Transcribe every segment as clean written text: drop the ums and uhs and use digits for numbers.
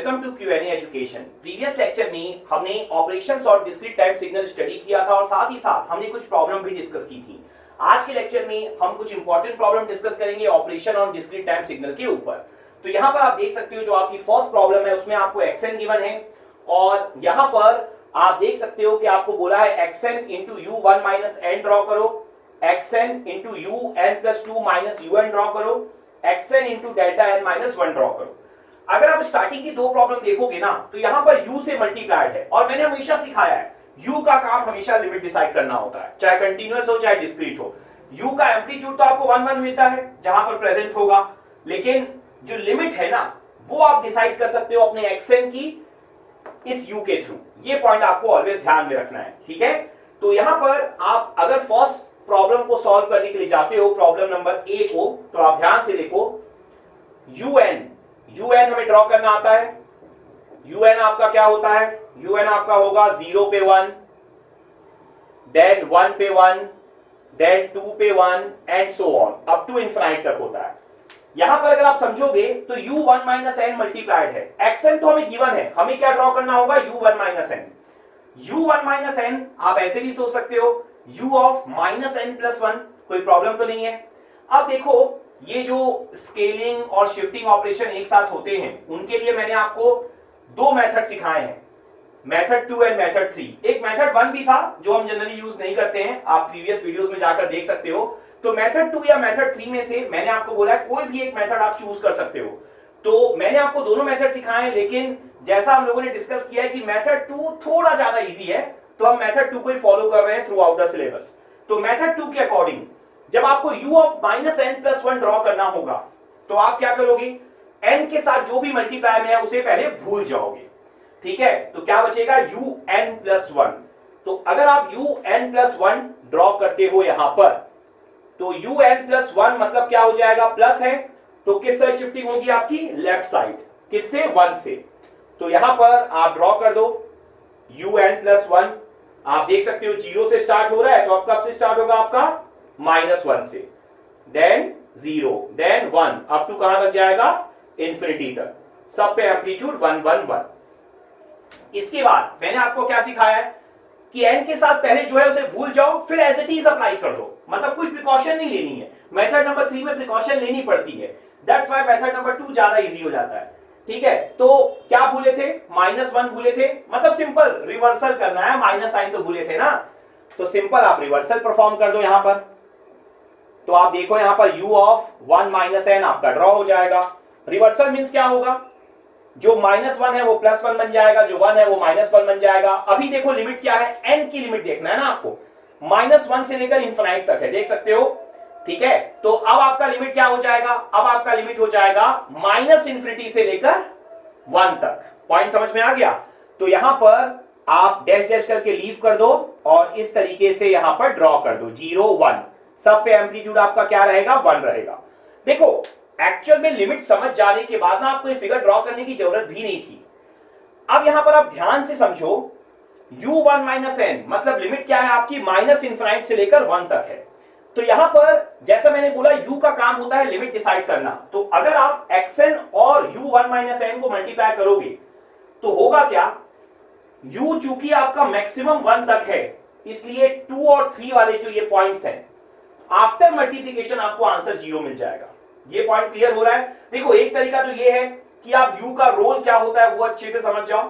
Welcome to QnA education. Previous lecture में हमने operations और डिस्क्रीट टाइम सिग्नल स्टडी किया था और साथ ही साथ हमने कुछ प्रॉब्लम भी डिस्कस की थी। आज के लेक्चर में हम कुछ इंपॉर्टेंट प्रॉब्लम डिस्कस करेंगे ऑपरेशन और डिस्क्रीट टाइम सिग्नल के ऊपर। तो यहाँ पर आप देख सकते हो जो आपकी फर्स्ट प्रॉब्लम है उसमें आपको xn गिवन है और यहाँ पर आप देख सकते हो कि आपको बोला है xn into u one minus n draw करो, xn into u n plus two minus u n draw करो, xn into delta n minus one draw करो। अगर आप स्टार्टिंग की दो प्रॉब्लम देखोगे ना तो यहां पर u से मल्टीप्लाइड है और मैंने हमेशा सिखाया है u का काम हमेशा लिमिट डिसाइड करना होता है, चाहे कंटीन्यूअस हो चाहे डिस्क्रीट हो। u का एम्पलीट्यूड तो आपको 1 1 मिलता है जहां पर प्रेजेंट होगा, लेकिन जो लिमिट है ना वो आप डिसाइड कर सकते हो अपने xn की इस u के थ्रू। ये पॉइंट आपको ऑलवेज ध्यान में रखना है, ठीक है। तो यहां पर आप अगर फर्स्ट प्रॉब्लम को सॉल्व करने के लिए जाते हो, प्रॉब्लम नंबर ए को, तो आप ध्यान से देखो un हमें ड्रॉ करना आता है। un आपका क्या होता है? un आपका होगा 0 पे 1, देन 1 पे 1, देन 2 पे 1 and so on up to infinite तक होता है। यहां पर अगर आप समझोगे तो u1 माइनस एन मल्टीप्लाइड है, xn तो हमें गिवन है, हमें क्या ड्रॉ करना होगा? u1 minus N. u1 minus N आप ऐसे भी सोच सकते हो u of minus n plus one, कोई प्रॉब्लम तो नहीं है। अब देखो ये जो स्केलिंग और शिफ्टिंग ऑपरेशन एक साथ होते हैं उनके लिए मैंने आपको दो मेथड सिखाए हैं, मेथड 2 एंड मेथड 3। एक मेथड 1 भी था जो हम जनरली यूज नहीं करते हैं, आप प्रीवियस वीडियोस में जाकर देख सकते हो। तो मेथड 2 या मेथड 3 में से मैंने आपको बोला है कोई भी एक मेथड आप चूज कर सकते हो। तो मैंने आपको दोनों मेथड सिखाए हैं, लेकिन जैसा हम लोगों ने डिस्कस किया है कि मेथड 2 थोड़ा ज्यादा इजी है तो हम मेथड 2 को ही फॉलो कर रहे हैं थ्रू आउट द सिलेबस। तो मेथड 2 के अकॉर्डिंग जब आपको u of minus n plus one draw करना होगा तो आप क्या करोगे? n के साथ जो भी मल्टीप्लाई में है उसे पहले भूल जाओगे, ठीक है। तो क्या बचेगा? u n plus one. तो अगर आप u n plus one draw करते हो यहां पर तो u n प्लस वन मतलब क्या हो जाएगा? प्लस है तो किस साइड शिफ्टिंग होगी आपकी? Left side. किससे? 1 से। तो यहां पर आप ड्रॉ कर दो u n प्लस वन। आप देख सकते हो 0 से स्टार्ट हो रहा है तो अब कब से स्टार्ट होगा आपका? -1 से, देन 0, देन 1 अप टू कहां तक जाएगा? इंफिनिटी तक। सब पे एम्पलीट्यूड 1 1 1। इसके बाद मैंने आपको क्या सिखाया है कि n के साथ पहले जो है उसे भूल जाओ, फिर एज इट इज अप्लाई कर दो, मतलब कोई प्रिकॉशन नहीं लेनी है। मेथड नंबर 3 में प्रिकॉशन लेनी पड़ती है, दैट्स व्हाई मेथड नंबर 2 ज्यादा इजी हो जाता है, ठीक है। तो क्या भूले थे? -1 भूले थे, मतलब सिंपल रिवर्सल करना है, माइनस साइन तो भूले थे ना, तो सिंपल आप रिवर्सल परफॉर्म कर दो यहां पर। तो आप देखो यहां पर u ऑफ 1 माइनस एन आपका ड्रॉ हो जाएगा। रिवर्सल मींस क्या होगा? जो -1 है वो +1 बन जाएगा, जो 1 है वो -1 बन जाएगा। अभी देखो लिमिट क्या है? n की लिमिट देखना है ना आपको, -1 से लेकर इंफिनाइट तक है, देख सकते हो, ठीक है। तो अब आपका लिमिट क्या हो जाएगा? अब आपका लिमिट हो जाएगा -इंफिनिटी से लेकर 1 तक। पॉइंट समझ में आ गया? तो यहां पर आप डैश डैश करके लीव कर दो और इस तरीके से यहां पर ड्रॉ कर दो 0 1। सब पे एम्पलीट्यूड आपका क्या रहेगा? 1 रहेगा। देखो एक्चुअल में लिमिट समझ जाने के बाद ना आपको ये फिगर ड्रॉ करने की जरूरत भी नहीं थी। अब यहां पर आप ध्यान से समझो u1 माइनस एन मतलब लिमिट क्या है आपकी? माइनस इंफिनाइट से लेकर 1 तक है। तो यहां पर जैसा मैंने बोला u का काम होता है लिमिट डिसाइड करना। तो अगर आप xn और u1 माइनस एन को मल्टीप्लाई करोगे तो होगा क्या? u चूंकि आपका मैक्सिमम 1 तक है इसलिए 2 और 3 वाले जो ये पॉइंट्स हैं आफ्टर मल्टीप्लिकेशन आपको आंसर 0 मिल जाएगा। ये पॉइंट क्लियर हो रहा है? देखो एक तरीका तो ये है कि आप u का रोल क्या होता है वो अच्छे से समझ जाओ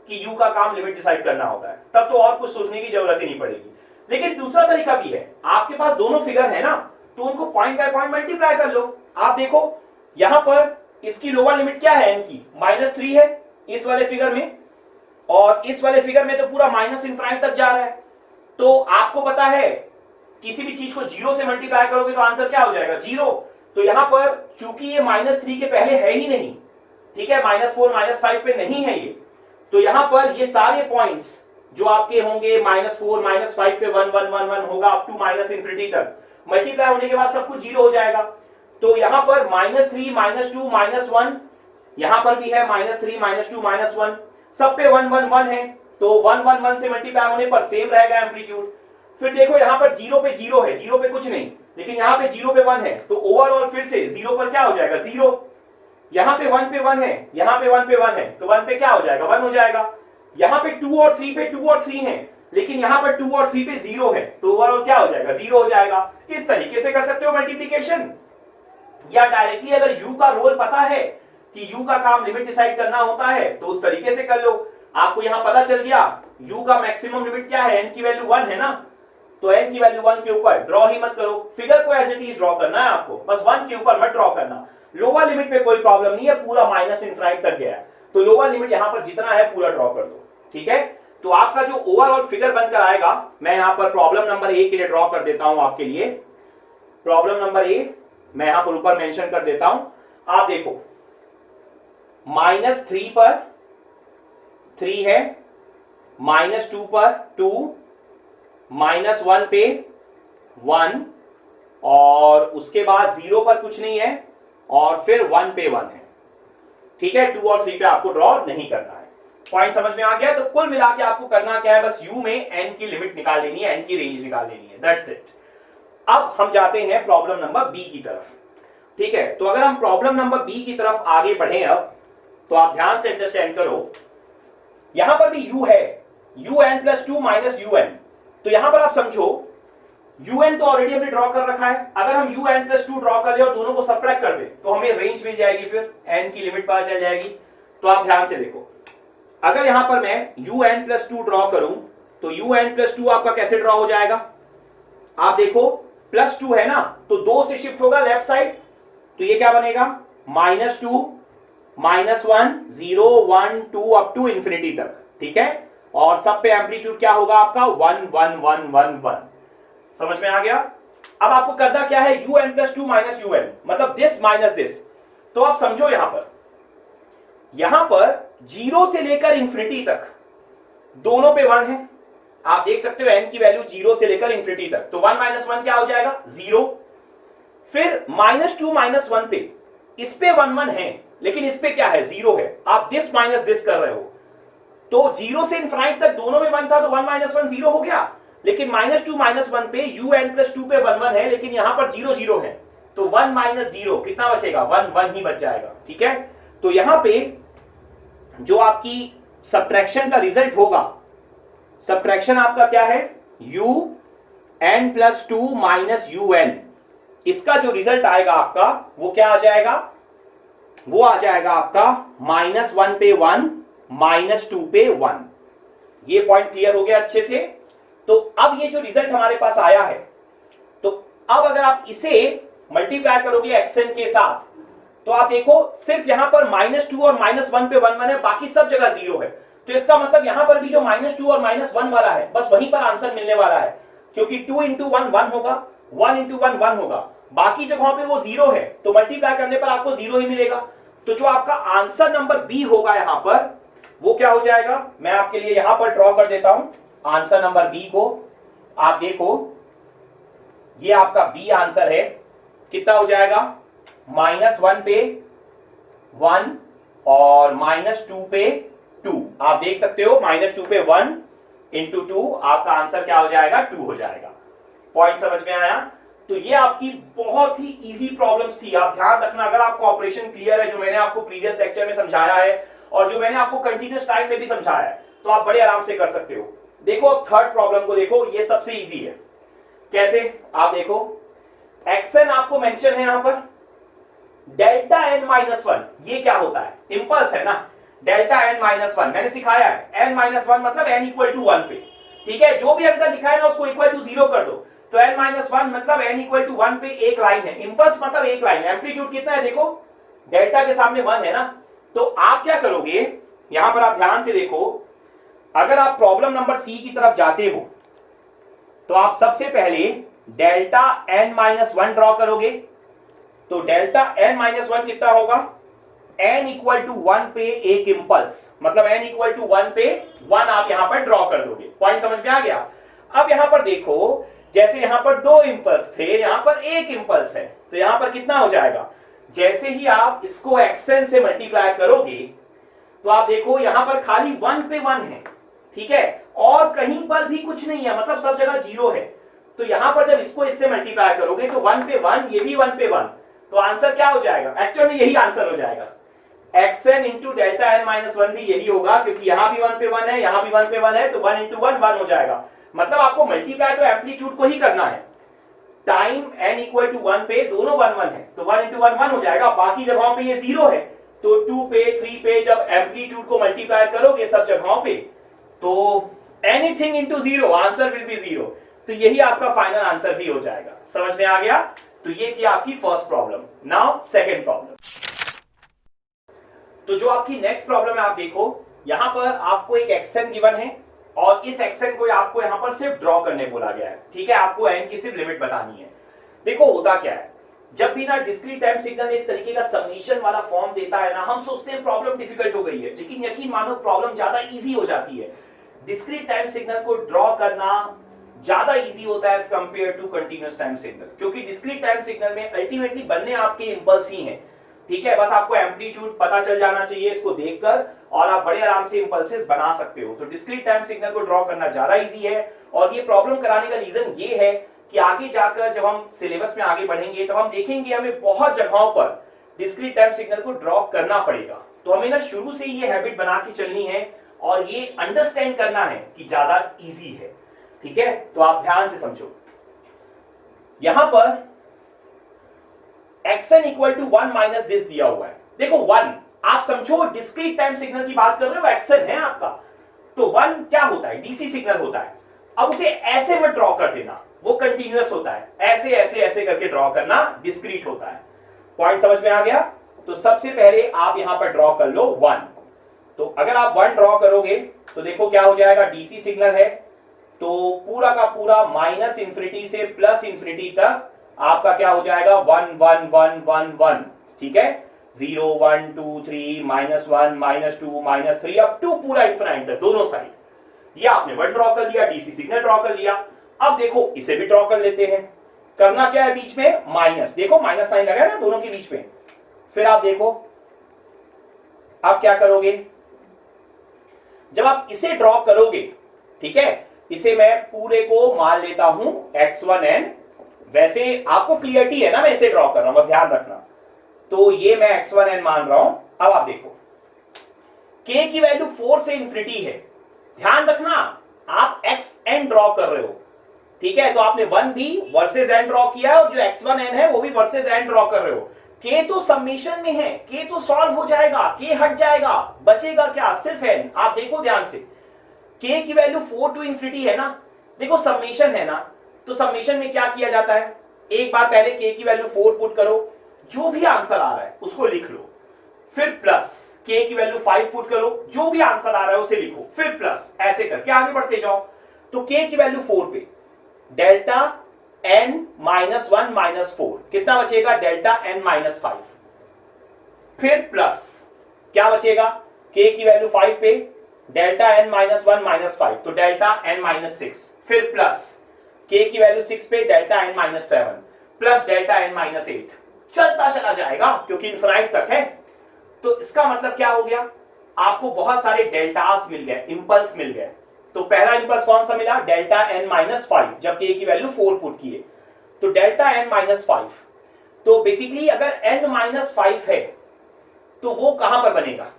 कि u का काम लिमिट डिसाइड करना होता है, तब तो और कुछ सोचने की जरूरत ही नहीं पड़ेगी। लेकिन दूसरा तरीका भी है, आपके पास दोनों फिगर है ना, तो उनको पॉइंट बाय पॉइंट मल्टीप्लाई कर लो। आप देखो यहां पर इसकी लोअर लिमिट क्या है? n की -3 है इस वाले फिगर में, और इस वाले फिगर में तो पूरा माइनस इंफिनाइट तक जा रहा है। तो आपको पता है किसी भी चीज को 0 से मल्टीप्लाई करोगे तो आंसर क्या हो जाएगा? 0। तो यहां पर चूंकि ये -3 के पहले है ही नहीं, ठीक है, -4 -5 पे नहीं है ये, तो यहां पर ये सारे पॉइंट्स जो आपके होंगे -4 -5 पे 1 1 1 1 होगा अप टू माइनस इंफिनिटी तक, मल्टीप्लाई होने के बाद सब कुछ 0 हो जाएगा। तो यहां पर -3 -2 -1, यहां पर भी है -3 -2 -1, सब पे 1 1 1 है, तो 1 1 1 से मल्टीप्लाई होने पर सेम रहेगा एम्पलीट्यूड। फिर देखो यहां पर 0 पे 0 है, 0 पे कुछ नहीं, लेकिन यहां पे 0 पे 1 है, तो ओवरऑल फिर से 0 पर क्या हो जाएगा? 0। यहां पे 1 पे 1 है, यहां पे 1 पे 1 है, तो 1 पे क्या हो जाएगा, 1 हो जाएगा। यहां पे 2 और 3 पे 2 और 3 है, लेकिन यहां पर 2 और 3 पे 0 है, तो ओवरऑल क्या हो जाएगा, 0 हो जाएगा। इस तरीके से कर सकते हो मल्टीप्लिकेशन। या डायरेक्टली अगर u का रोल पता है कि u का काम लिमिट डिसाइड करना होता है, तो उस तरीके से कर लो। आपको यहां पता चल गया u का मैक्सिमम लिमिट क्या है, n की वैल्यू 1 है ना, तो n की वैल्यू 1 के ऊपर ड्रॉ ही मत करो, फिगर को एज इट इज ड्रॉ करना है आपको, बस 1 के ऊपर मत ड्रॉ करना। लोअर लिमिट पे कोई प्रॉब्लम नहीं है, पूरा माइनस इनफाइनाइट तक गया है, तो लोअर लिमिट यहां पर जितना है पूरा ड्रॉ कर दो, ठीक है। तो आपका जो ओवरऑल फिगर बनकर आएगा, मैं यहां पर प्रॉब्लम नंबर ए के लिए ड्रॉ कर देता हूं आपके लिए। प्रॉब्लम नंबर ए मैं यहां पर ऊपर मेंशन कर देता हूं। आप देखो -3 पर 3 है, -2 पर 2, -1 पे 1, और उसके बाद 0 पर कुछ नहीं है, और फिर 1 पे 1 है, ठीक है। 2 और 3 पे आपको ड्रॉ नहीं करना है। पॉइंट समझ में आ गया। तो कुल मिला के आपको करना क्या है, बस u में n की लिमिट निकाल लेनी है, n की रेंज निकाल लेनी है, दैट्स इट। अब हम जाते हैं प्रॉब्लम नंबर बी की तरफ, ठीक है। तो अगर हम प्रॉब्लम नंबर बी की तरफ आगे बढ़े अब, तो आप ध्यान से अंडरस्टैंड करो, यहां पर भी u है, un+2 -un, तो यहां पर आप समझो un तो ऑलरेडी हमने ड्रॉ कर रखा है, अगर हम un+2 ड्रॉ कर ले और दोनों को सबट्रैक्ट कर दे, तो हमें रेंज मिल जाएगी, फिर n की लिमिट पता चल जाएगी। तो आप ध्यान से देखो, अगर यहां पर मैं un+2 ड्रॉ करूं, तो un+2 आपका कैसे ड्रॉ हो जाएगा, आप देखो +2 है ना, तो 2 से शिफ्ट होगा लेफ्ट साइड, तो ये क्या बनेगा, -2 -1 0 1 2 अप टू इंफिनिटी तक, ठीक है। और सब पे एम्पलीट्यूड क्या होगा आपका, 1 1 1 1 1। समझ में आ गया। अब आपको करना क्या है, un+2 -un, मतलब दिस माइनस दिस। तो आप समझो यहां पर 0 से लेकर इंफिनिटी तक दोनों पे 1 है, आप देख सकते हो n की वैल्यू 0 से लेकर इंफिनिटी तक, तो 1 - 1 क्या हो जाएगा, 0। फिर -2 -1 पे, इस पे 1 1 है, लेकिन इस पे क्या है, 0 है, आप दिस माइनस दिस कर रहे हो, तो 0 से इनफाइनाइट तक दोनों में 1 था, तो 1 - 1 0 हो गया। लेकिन -2 -1 पे un+2 पे 1 1 है, लेकिन यहां पर 0 0 है, तो 1 - 0 कितना बचेगा, 1 1 ही बच जाएगा, ठीक है। तो यहां पे जो आपकी सब्ट्रैक्शन का रिजल्ट होगा, सब्ट्रैक्शन आपका क्या है, un+2 -un, इसका जो रिजल्ट आएगा आपका वो क्या आ जाएगा, वो आ जाएगा आपका -1 पे 1 -2 पे 1। ये पॉइंट क्लियर हो गया अच्छे से। तो अब ये जो रिजल्ट हमारे पास आया है, तो अब अगर आप इसे मल्टीप्लाई करोगे xn के साथ, तो आप देखो सिर्फ यहां पर -2 और -1 पे 1 1 है, बाकी सब जगह 0 है। तो इसका मतलब यहां पर भी जो -2 और -1 वाला है, बस वहीं पर आंसर मिलने वाला है, क्योंकि 2 × 1 1 होगा, 1 × 1 1 होगा, बाकी जगहों पे वो 0 है, तो मल्टीप्लाई करने पर आपको 0 ही मिलेगा। तो जो आपका आंसर नंबर बी होगा यहां पर, वो क्या हो जाएगा, मैं आपके लिए यहां पर ड्रॉ कर देता हूं आंसर नंबर बी को। आप देखो ये आपका बी आंसर है, कितना हो जाएगा, -1 पे 1 और -2 पे 2। आप देख सकते हो -2 पे 1 × 2, आपका आंसर क्या हो जाएगा, 2 हो जाएगा। पॉइंट समझ में आया। तो ये आपकी बहुत ही इजी प्रॉब्लम्स थी। आप ध्यान रखना, अगर आपको ऑपरेशन क्लियर है, जो मैंने आपको प्रीवियस लेक्चर में समझाया है और जो मैंने आपको कंटिन्यूअस टाइम में भी समझाया है, तो आप बड़े आराम से कर सकते हो। देखो अब थर्ड प्रॉब्लम को देखो, ये सबसे इजी है। कैसे, आप देखो xn आपको मेंशन है यहां पर, डेल्टा n-1, ये क्या होता है, इंपल्स है ना, डेल्टा n-1 मैंने सिखाया है, n-1 मतलब n = 1 पे, ठीक है। जो भी अंदर लिखा है ना उसको इक्वल टू 0 कर दो, तो n-1 मतलब n = 1 पे एक लाइन है, इंपल्स मतलब एक लाइन। एम्पलीट्यूड कितना है, देखो डेल्टा के सामने 1 है ना, तो आप क्या करोगे, यहां पर आप ध्यान से देखो, अगर आप प्रॉब्लम नंबर सी की तरफ जाते हो, तो आप सबसे पहले डेल्टा n-1 ड्रॉ करोगे, तो डेल्टा n-1 कितना होगा, n = 1 पे एक इंपल्स, मतलब n = 1 पे 1 आप यहां पर ड्रॉ कर दोगे। पॉइंट समझ में आ गया। अब यहां पर देखो, जैसे यहां पर 2 इंपल्स थे, यहां पर एक इंपल्स है, तो यहां पर कितना हो जाएगा, जैसे ही आप इसको xn से मल्टीप्लाई करोगे, तो आप देखो यहां पर खाली 1 पे 1 है, ठीक है, और कहीं पर भी कुछ नहीं है, मतलब सब जगह 0 है। तो यहां पर जब इसको इससे मल्टीप्लाई करोगे, तो 1 पे 1, ये भी 1 पे 1, तो आंसर क्या हो जाएगा, एक्चुअली यही आंसर हो जाएगा। xn into delta n minus 1 भी यही होगा, क्योंकि यहां भी 1 पे 1 है, यहां भी 1 पे 1 है, तो 1 इंटू 1 1 हो जाएगा। मतलब आपको मल्टीप्लाई तो एम्पलीट्यूड को ही करना है। टाइम n इक्वल टू 1 पे दोनों 1 1 है, तो 1 इंटू 1 1 हो जाएगा। बाकी जगहों पे ये 0 है, तो 2 पे 3 पे जब एम्पलीट्यूड को मल्टीप्लाई करोगे सब जगहों पे, तो anything into 0 answer will be 0। तो यही आपका फाइनल आंसर भी हो जाएगा। समझ में आ गया? तो ये थी आपकी first problem. Now second problem. तो जो आपकी नेक्स्ट प्रॉब्लम है, आप देखो यहां पर आपको एक एक्शन गिवन है और इस एक्शन को आपको यहां पर सिर्फ ड्रॉ करने बोला गया है। ठीक है, आपको n की सिर्फ लिमिट बतानी है। देखो होता क्या है, जब भी ना डिस्क्रीट टाइम सिग्नल इस तरीके का समेशन वाला फॉर्म देता है ना, हम सोचते हैं प्रॉब्लम डिफिकल्ट हो गई है, लेकिन यकीन मानो प्रॉब्लम ज्यादा इजी हो जाती है। डिस्क्रीट टाइम सिग्नल को ड्रॉ करना ज्यादा इजी होता है as compare to continuous time signal, क्योंकि डिस्क्रीट टाइम सिग्नल में अल्टीमेटली बनने आपके इंपल्स ही हैं। ठीक है, बस आपको एम्पलीट्यूड पता चल जाना चाहिए इसको देखकर, और आप बड़े आराम से इंपल्सेस बना सकते हो। तो डिस्क्रीट टाइम सिग्नल को ड्रॉ करना ज्यादा इजी है, और ये प्रॉब्लम कराने का रीजन ये है कि आगे जाकर जब हम सिलेबस में आगे बढ़ेंगे तब हम देखेंगे हमें बहुत जगहों पर डिस्क्रीट टाइम सिग्नल को ड्रॉ करना पड़ेगा। तो हमें ना शुरू से ही ये हैबिट बना के चलनी है और ये अंडरस्टैंड करना है कि ज्यादा इजी है। ठीक है, तो आप ध्यान से समझो। यहां पर xn equal to 1 minus this दिया हुआ है। देखो 1 आप समझो डिस्क्रीट टाइम सिग्नल की बात कर रहे हो, xn है आपका, तो 1 क्या होता है? डीसी सिग्नल होता है। अब उसे ऐसे में ड्रॉ कर देना, वो कंटीन्यूअस होता है। ऐसे ऐसे ऐसे करके ड्रॉ करना डिस्क्रीट होता है। पॉइंट समझ में आ गया? तो सबसे पहले आप यहां पर ड्रॉ कर लो 1। तो अगर आप 1 ड्रॉ करोगे तो देखो क्या हो जाएगा, डीसी सिग्नल है, तो पूरा का पूरा माइनस इंफिनिटी से प्लस इंफिनिटी तक आपका क्या हो जाएगा, 1 1 1 1 1। ठीक है, 0 1 2 3 -1 -2 -3 अप टू पूरा इनफिनिट तक दोनों साइड। ये आपने 1 ड्रॉ कर लिया, डीसी सिग्नल ड्रॉ कर लिया। अब देखो इसे भी ड्रॉ कर लेते हैं। करना क्या है, बीच में माइनस, देखो माइनस साइन लगा है ना दोनों के बीच में। फिर आप देखो आप क्या करोगे, जब आप इसे ड्रॉ करोगे, ठीक है, इसे मैं पूरे को मान लेता हूं x1n। वैसे आपको क्लियरिटी है ना, मैं इसे ड्रॉ कर रहा हूं, बस ध्यान रखना। तो ये मैं x1n मान रहा हूं। अब आप देखो k की वैल्यू 4 से इंफिनिटी है। ध्यान रखना आप xn ड्रॉ कर रहे हो, ठीक है, तो आपने 1 भी वर्सेस n ड्रॉ किया, और जो x1n है वो भी वर्सेस n ड्रॉ कर रहे हो। k तो समेशन में है, k तो सॉल्व हो जाएगा, k हट जाएगा, बचेगा क्या, सिर्फ n। आप देखो ध्यान से, k की वैल्यू 4 टू इंफिनिटी है ना, देखो समेशन है ना, तो समेशन में क्या किया जाता है, एक बार पहले k की वैल्यू 4 पुट करो, जो भी आंसर आ रहा है उसको लिख लो, फिर प्लस k की वैल्यू 5 पुट करो, जो भी आंसर आ रहा है उसे लिखो, फिर प्लस, ऐसे करके आगे बढ़ते जाओ। तो k की वैल्यू 4 पे डेल्टा n -1 -4 कितना बचेगा, डेल्टा n -5, फिर प्लस क्या बचेगा, k की वैल्यू 5 पे डेल्टा n -1 -5 तो डेल्टा n -6, फिर प्लस k की वैल्यू 6 पे delta n -7 plus delta n -8, चलता चला जाएगा क्योंकि इनफिनिट तक है। तो इसका मतलब क्या हो गया, आपको बहुत सारे डेल्टास मिल गए, इंपल्स मिल गए। तो पहला इंपल्स कौन सा मिला, डेल्टा n -5, जब k की वैल्यू 4 पुट किए, तो डेल्टा n -5। तो बेसिकली अगर n -5 है तो वो कहां पर बनेगा,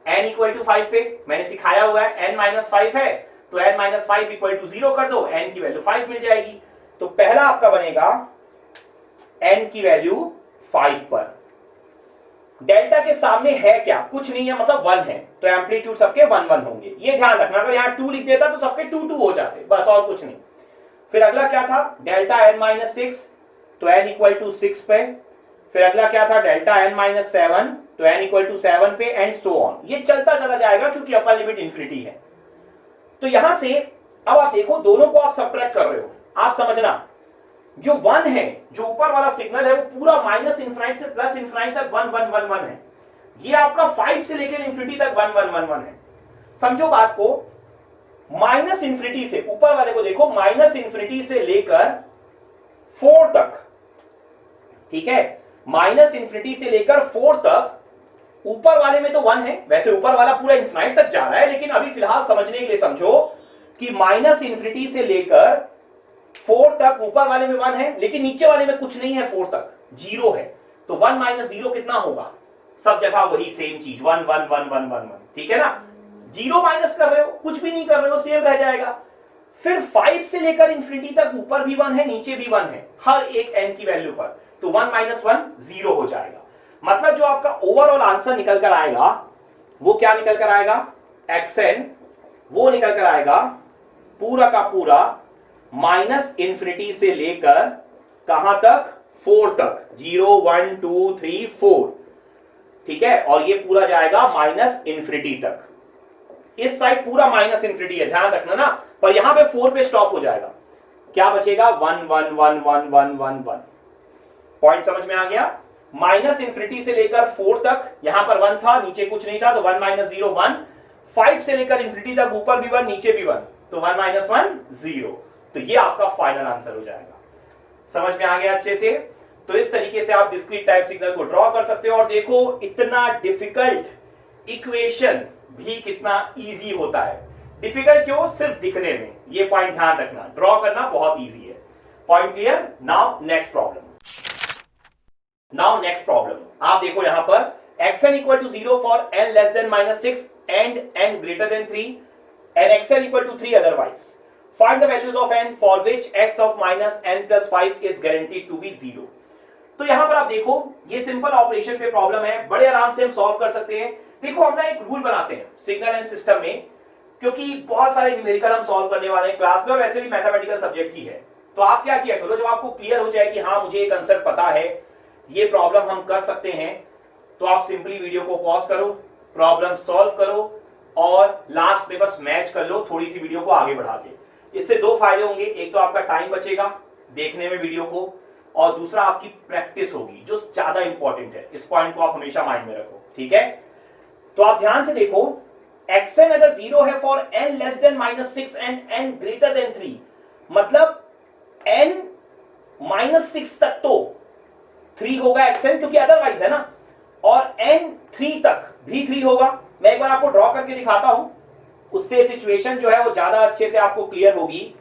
n इक्वल टू 5 पे, मैंने सिखाया हुआ है n -5 है तो n -5 इक्वल टू 0 कर दो, n की वैल्यू 5 मिल जाएगी। तो पहला आपका बनेगा n की वैल्यू 5 पर, डेल्टा के सामने है क्या, कुछ नहीं है, मतलब 1 है, तो एम्पलीट्यूड सबके 1 1 होंगे। ये ध्यान रखना, अगर यहां 2 लिख देता तो सबके 2 2 हो जाते, बस और कुछ नहीं। फिर अगला क्या था, डेल्टा n -6 तो n इक्वल टू 6 पे, फिर अगला क्या था, डेल्टा n -7 तो n इक्वल टू 7 पे, एंड सो ऑन। ये चलता चला जाएगा क्योंकि अपर लिमिट इंफिनिटी है। तो यहां से अब आप देखो दोनों को आप सबट्रैक्ट कर रहे हो, आप समझना जो 1 है, जो ऊपर वाला सिग्नल है वो पूरा माइनस इंफिनिटी से प्लस इंफिनिटी तक 1 1 1 1 है। ये आपका 5 से लेकर इंफिनिटी तक 1 1 1 1 है। समझो बात को, माइनस इंफिनिटी से ऊपर वाले को देखो, माइनस इंफिनिटी से लेकर 4 तक, ठीक है, माइनस इंफिनिटी से लेकर 4 तक, ऊपर वाले में तो 1 है, वैसे ऊपर वाला पूरा इंफिनिटी तक जा रहा है, लेकिन अभी फिलहाल समझने के लिए समझो कि माइनस इंफिनिटी से लेकर 4 तक ऊपर वाले में 1 है, लेकिन नीचे वाले में कुछ नहीं है, 4 तक 0 है। तो 1 - 0 कितना होगा, सब जगह वही सेम चीज 1 1 1 1 1 1, ठीक है ना। 0 माइनस कर रहे हो, कुछ भी नहीं कर रहे हो, सेम रह जाएगा। फिर 5 से लेकर इंफिनिटी तक ऊपर भी 1 है, नीचे भी 1 है, हर एक n की वैल्यू पर, तो 1 माइनस 1 0 हो जाएगा। मतलब जो आपका ओवरऑल आंसर निकल कर आएगा वो क्या निकल कर आएगा, xn वो निकल कर आएगा पूरा का पूरा माइनस इंफिनिटी से लेकर कहां तक, 4 तक, 0 1 2 3 4, ठीक है। और ये पूरा जाएगा माइनस इंफिनिटी तक। इस साइड पूरा माइनस इंफिनिटी है, ध्यान रखना ना, पर यहां पे 4 पे स्टॉप हो जाएगा। क्या बचेगा, 1 1 1 1 1 1 1। पॉइंट समझ में आ गया। माइनस इंफिनिटी से लेकर 4 तक, यहां पर 1 था, नीचे कुछ नहीं था, तो 1 माइनस 0 1। 5 से लेकर इंफिनिटी तक ऊपर भी 1, नीचे भी 1, तो 1 माइनस 1 0। तो ये आपका फाइनल आंसर हो जाएगा। समझ में आ गया अच्छे से। तो इस तरीके से आप डिस्क्रीट टाइप सिग्नल को ड्रॉ कर सकते हो। और देखो इतना डिफिकल्ट इक्वेशन भी कितना इजी होता है। डिफिकल्ट क्यों, सिर्फ दिखने में, ये पॉइंट ध्यान रखना। ड्रॉ करना बहुत इजी है। Point clear. Now next problem. Now next problem आप देखो यहां पर xn equal to 0 for n less than -6 and n greater than 3 and xn equal to 3 otherwise. Find the values of n for which x of minus n plus 5 is guaranteed to be 0. तो यहां पर आप देखो ये simple operation पे problem है, बड़े आराम से हम सॉल्व कर सकते हैं। देखो हम ना एक रूल बनाते हैं सिग्नल एंड सिस्टम में, क्योंकि बहुत सारे न्यूमेरिकल हम सॉल्व करने वाले हैं क्लास में, और वैसे भी मैथमेटिकल सब्जेक्ट ही है। तो आप क्या किया करो, जब आपको क्लियर हो जाए कि हाँ मुझे एक आंसर पता है, ये प्रॉब्लम हम कर सकते हैं, तो आप सिंपली वीडियो को पॉज करो, प्रॉब्लम सॉल्व करो और लास्ट में बस मैच कर लो थोड़ी सी वीडियो को आगे बढ़ा के। इससे दो फायदे होंगे, एक तो आपका टाइम बचेगा देखने में वीडियो को, और दूसरा आपकी प्रैक्टिस होगी जो ज्यादा इंपॉर्टेंट है। इस पॉइंट को आप हमेशा माइंड में रखो, ठीक है। तो आप ध्यान से देखो, xn अगर 0 है for n less than -6 and n greater then 3, मतलब n -6 तक तो 3 होगा xn, क्योंकि अदरवाइज है ना, और n 3 तक भी 3 होगा। मैं एक बार आपको ड्रॉ करके दिखाता हूं, उससे सिचुएशन जो है वो ज्यादा अच्छे से आपको क्लियर होगी।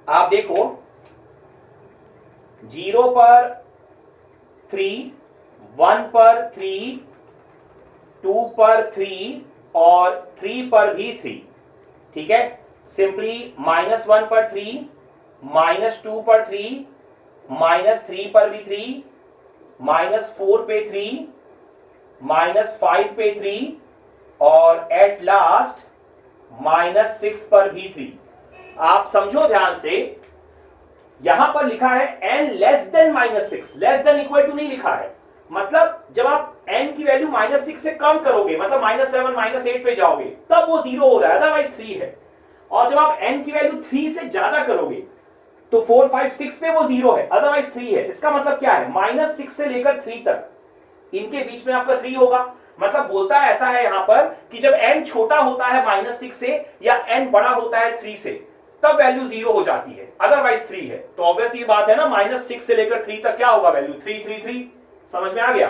आप देखो 0 पर 3, 1 पर 3, 2 पर 3 और 3 पर भी 3, ठीक है। सिंपली -1 पर 3, -2 पर 3, -3 पर भी 3, -4 पे 3, -5 पे 3 और एट लास्ट -6 पर भी 3। आप समझो ध्यान से, यहां पर लिखा है n less than -6, less than equal to नहीं लिखा है। मतलब जब आप n की वैल्यू -6 से कम करोगे, मतलब -7 -8 पे जाओगे, तब वो 0 हो रहा है, अदरवाइज 3 है। और जब आप n की वैल्यू 3 से ज्यादा करोगे तो 4 5 6 पे वो 0 है, अदरवाइज 3 है। इसका मतलब क्या है, -6 से लेकर 3 तक इनके बीच में आपका 3 होगा। मतलब बोलता है ऐसा है यहां पर कि जब n छोटा होता है -6 से या n बड़ा होता है 3 से, तब वैल्यू 0 हो जाती है, अदरवाइज 3 है। तो ऑब्वियस ये बात है ना, -6 से लेकर 3 तक क्या होगा वैल्यू, 3 3 3। समझ में आ गया।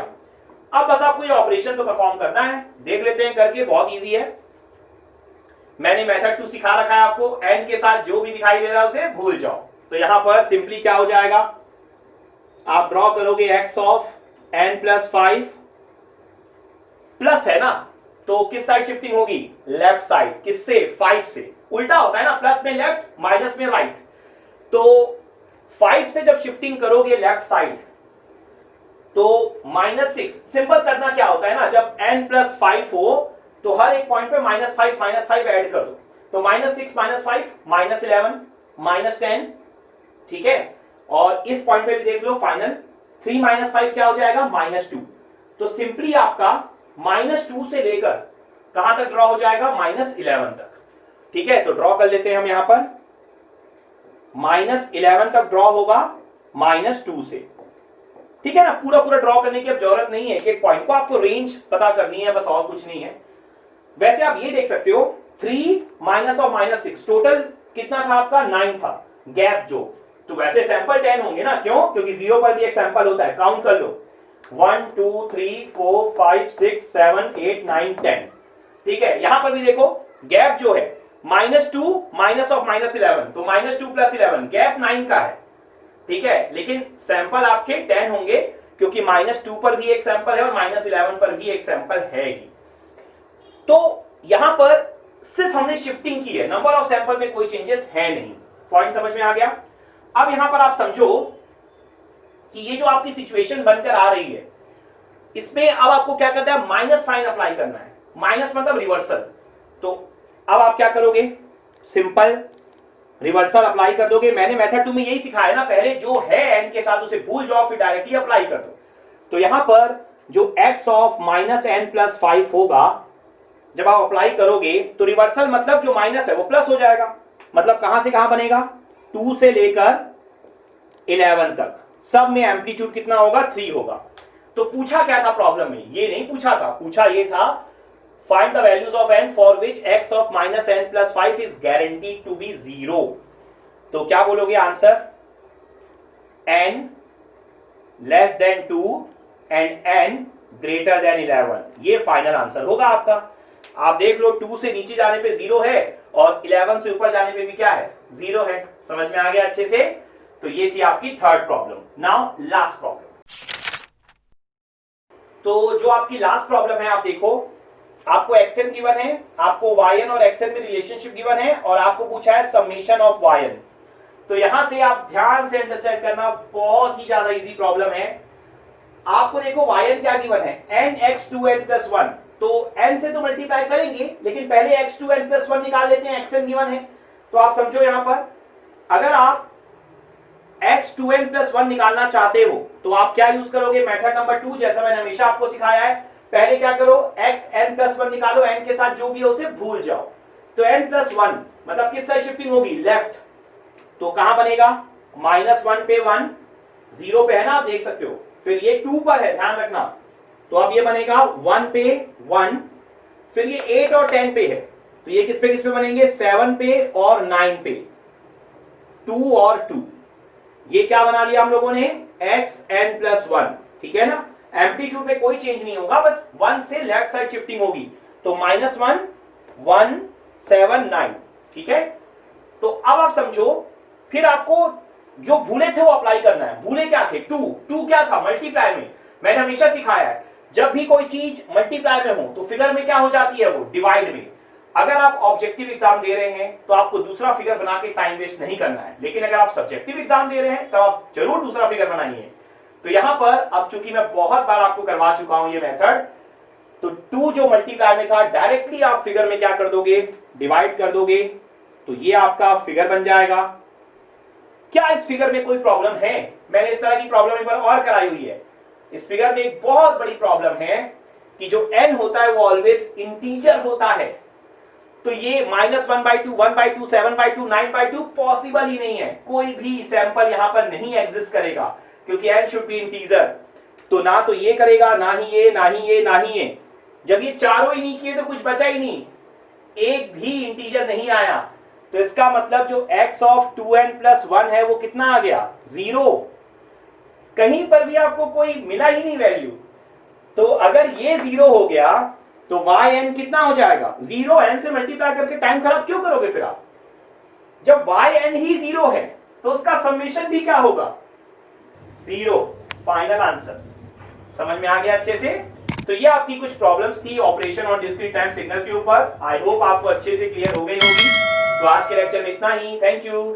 अब बस आपको ये ऑपरेशन तो परफॉर्म करना है, देख लेते हैं करके, बहुत इजी है। मैंने मेथड 2 सिखा रखा है आपको, n के साथ जो भी दिखाई दे रहा है उसे भूल जाओ। तो यहां पर सिंपली क्या हो जाएगा, आप ड्रॉ करोगे x of n plus 5, plus है ना, तो किस साइड शिफ्टिंग होगी, लेफ्ट साइड। किससे, 5 से। उल्टा होता है ना, प्लस में लेफ्ट, माइनस में राइट। तो 5 से जब शिफ्टिंग करोगे लेफ्ट साइड, तो -6। सिंपल करना क्या होता है ना, जब n प्लस 5 हो तो हर एक पॉइंट पे -5 ऐड कर दो। तो -6 -5 -11 -10, ठीक है। और इस पॉइंट पे भी देख लो, फाइनल 3 -5 क्या हो जाएगा, -2। तो सिंपली आपका -2 से लेकर कहां तक ड्रॉ हो जाएगा, -11 तक, ठीक है। तो ड्रॉ कर लेते हैं हम यहां पर, -11 तक ड्रॉ होगा -2 से, ठीक है ना। पूरा पूरा ड्रॉ करने की अब जरूरत नहीं है, एक पॉइंट को आपको रेंज पता करनी है, बस और कुछ नहीं है। वैसे आप ये देख सकते हो 3 माइनस और -6 टोटल कितना था आपका, 9 था गैप जो। तो वैसे सैंपल 10 होंगे ना, क्यों, क्योंकि 0 पर भी एक सैंपल होता है। काउंट कर लो, 1 2 3 4 5 6 7 8 9 10, ठीक है। यहां पर भी देखो गैप जो है -2 माइनस ऑफ -11, तो -2 + 11 गैप 9 का है, ठीक है। लेकिन सैंपल आपके 10 होंगे, क्योंकि -2 पर भी एक सैंपल है और -11 पर भी एक सैंपल है ही। तो यहां पर सिर्फ हमने शिफ्टिंग की है, नंबर ऑफ सैंपल में कोई चेंजेस है नहीं। पॉइंट समझ में आ गया? अब यहां पर आप समझो कि ये जो आपकी सिचुएशन बनकर आ रही है, इसमें अब आपको क्या करना है, माइनस साइन अप्लाई करना है। माइनस मतलब रिवर्सल। तो अब आप क्या करोगे, सिंपल रिवर्सल अप्लाई कर दोगे। मैंने मेथड 2 में यही सिखाया है ना, पहले जो है n के साथ उसे भूल जाओ, फिर डायरेक्टली अप्लाई कर दो। तो यहां पर जो x ऑफ -n+5 होगा, जब आप अप्लाई करोगे तो रिवर्सल मतलब जो माइनस है वो प्लस हो जाएगा। मतलब कहां से कहां बनेगा, 2 से लेकर 11 तक सब में एम्पलीट्यूड कितना होगा, 3 होगा। तो पूछा क्या था प्रॉब्लम में, ये नहीं पूछा था, पूछा ये था find the values of n for which x of -n+5 is guaranteed to be 0। तो क्या बोलोगे answer, n less than 2 and n greater than 11। ये फाइनल आंसर होगा आपका। आप देख लो 2 से नीचे जाने पे 0 है और 11 से ऊपर जाने पे भी क्या है, 0 है। समझ में आ गया अच्छे से? तो ये थी आपकी third problem. Now last problem. तो जो आपकी लास्ट प्रॉब्लम है, आप देखो, आपको xn गिवन है, आपको yn और xn में रिलेशनशिप गिवन है और आपको पूछा है समेशन ऑफ yn। तो यहां से आप ध्यान से अंडरस्टैंड करना, बहुत ही ज्यादा इजी प्रॉब्लम है। आपको देखो yn क्या गिवन है, nx2n+1। तो n से तो मल्टीप्लाई करेंगे, लेकिन पहले x2n+1 निकाल लेते हैं, xn गिवन है। तो आप समझो यहां पर अगर आप x2n+1 निकालना चाहते हो तो आप क्या यूज करोगे, मेथड नंबर 2, जैसा मैंने हमेशा आपको सिखाया है। पहले क्या करो, xn+1 निकालो, n के साथ जो भी है उसे भूल जाओ। तो n+1 मतलब किस साइड शिफ्टिंग होगी, लेफ्ट। तो कहां बनेगा, -1 पे 1, 0 पे है ना, आप देख सकते हो। फिर ये 2 पर है, ध्यान रखना। तो अब ये बनेगा 1 पे 1, फिर ये 8 और 10 पे है। तो ये किस पे बनेंगे, 7 पे और 9 पे, 2 और 2। ये क्या बना लिया हम लोगों ने, xn+1। ठीक है ना, एम्पलीट्यूड में कोई चेंज नहीं होगा, बस 1 से लेफ्ट साइड शिफ्टिंग होगी। तो -1 1 7 9। ठीक है, तो अब आप समझो, फिर आपको जो भूले थे वो अप्लाई करना है। भूले क्या थे, 2 क्या था, मल्टीप्लाई में। मैंने हमेशा सिखाया है, जब भी कोई चीज मल्टीप्लाई में हो तो फिगर में क्या हो जाती है, वो डिवाइड में। अगर आप ऑब्जेक्टिव एग्जाम दे रहे हैं तो आपको दूसरा फिगर बना के टाइम वेस्ट नहीं करना है, लेकिन अगर आप सब्जेक्टिव एग्जाम दे रहे हैं तो आप जरूर दूसरा फिगर बनाइए। तो यहां पर अब चूंकि मैं बहुत बार आपको करवा चुका हूं ये मेथड, तो 2 जो मल्टीप्लाई में था, डायरेक्टली आप फिगर में क्या कर दोगे, डिवाइड कर दोगे। तो ये आपका फिगर बन जाएगा। क्या इस फिगर में कोई प्रॉब्लम है? मैंने इस तरह की प्रॉब्लम एक बार और कराई हुई है। इस फिगर में एक बहुत बड़ी प्रॉब्लम है कि जो n होता है वो ऑलवेज इंटीजर होता है। तो ये -1/2, 1/2, 7/2, 9/2 पॉसिबल ही नहीं है। कोई भी सैंपल यहां पर नहीं एग्जिस्ट करेगा, क्योंकि n शुड बी इंटीजर। तो ना तो ये करेगा, ना ही ये, ना ही ये, ना ही ये। जब ये चारों ही नहीं किए तो कुछ बचा ही नहीं, एक भी इंटीजर नहीं आया। तो इसका मतलब जो x ऑफ 2n+1 है वो कितना आ गया, 0। कहीं पर भी आपको कोई मिला ही नहीं वैल्यू। तो अगर ये 0 हो गया तो yn कितना हो जाएगा, 0। n से मल्टीप्लाई करके टाइम खराब क्यों करोगे फिर आप? जब yn ही 0 है तो उसका समेशन भी क्या होगा, 0। Final answer. समझ में आ गया अच्छे से? तो ये आपकी कुछ प्रॉब्लम्स थी operation on discrete time signal के ऊपर। आई होप आपको अच्छे से क्लियर हो गई होगी। तो आज के लेक्चर में इतना ही। Thank you.